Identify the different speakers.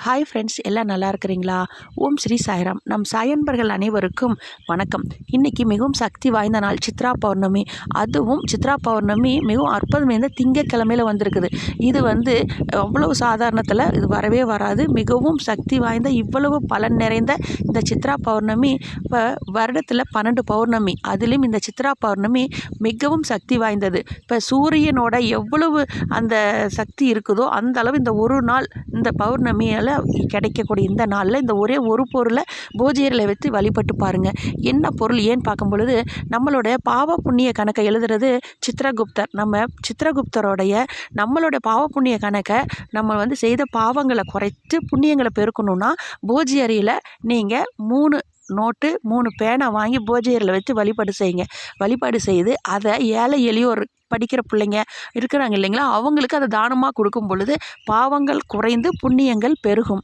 Speaker 1: Hi friends, எல்லாம் நல்லா இருக்கிறீங்களா? ஓம் ஸ்ரீ சாய்ராம். நம் சாயன்பர்கள் அனைவருக்கும் வணக்கம். இன்றைக்கி மிகவும் சக்தி வாய்ந்த நாள் சித்ரா பௌர்ணமி. அதுவும் சித்ரா பௌர்ணமி மிகவும் அற்புதம் இந்த திங்கக்கிழமையில் வந்திருக்குது. இது அவ்வளவு சாதாரணத்தில் இது வரவே வராது. மிகவும் சக்தி வாய்ந்த இவ்வளவு பலன் நிறைந்த இந்த சித்ரா பௌர்ணமி இப்போ வருடத்தில் 12 பௌர்ணமி, அதிலும் இந்த சித்ரா பௌர்ணமி மிகவும் சக்தி வாய்ந்தது. இப்போ சூரியனோட எவ்வளவு அந்த சக்தி இருக்குதோ அந்த அளவு இந்த ஒரு நாள் இந்த பௌர்ணமியால் கிடைக்கக்கூடிய இந்த நாளில் இந்த ஒரே ஒரு பொருளை பூஜையில் வைத்து வழிபட்டு பாருங்கள். என்ன பொருள் ஏன்னு பார்க்கும் பொழுது, நம்மளுடைய பாவ புண்ணிய கணக்கை எழுதுறது சித்ரகுப்தர். நம்ம சித்ரகுப்தரோடைய நம்மளுடைய பாவ புண்ணிய கணக்கை நம்ம செய்த பாவங்களை குறைத்து புண்ணியங்களை பெருக்கணும்னா பூஜை அறையில் நீங்கள் 3 நோட்டு 3 பேனை வாங்கி பூஜை அறையில் வச்சு வழிபாடு செய்யுங்க. வழிபாடு செய்து அதை ஏழை எளியோர் படிக்கிற பிள்ளைங்க இருக்கிறாங்க இல்லைங்களா, அவங்களுக்கு அதை தானமாக கொடுக்கும் பொழுது பாவங்கள் குறைந்து புண்ணியங்கள் பெருகும்.